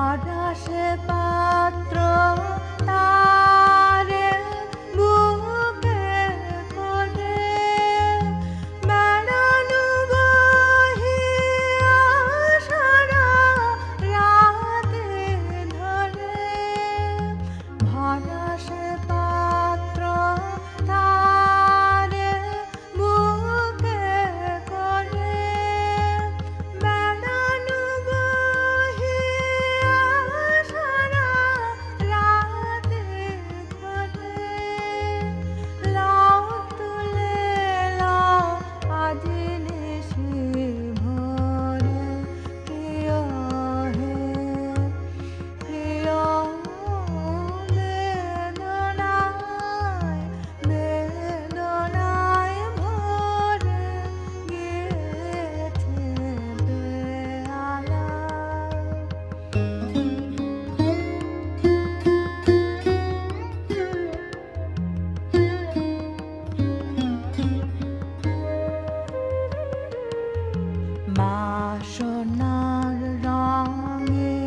ভরা সে পাত্র তারে বুকে করে বেড়ানো বহিয়া সারা রাতে ধরে ভরা সে পাত্র তারে বুকে করে বেড়ানো বহিয়া সারা রাতে ধরে লাও তুলে লাও আজি নিশি ভোরে প্রিয় হে প্রিয় বেদনায় বেদনায় ভরে গিয়েছে বেহালা বাসনার রঙে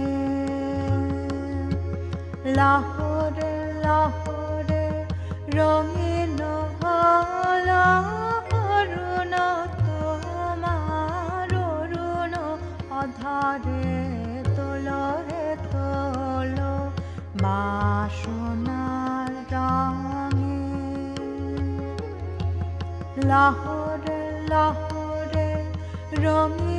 লাহরে লাহরে রঙিন হল অরুণ তোমার অরুণ অধারে তোলো হে তোলো বাসনার রঙে লাহরে লাহরে রঙিন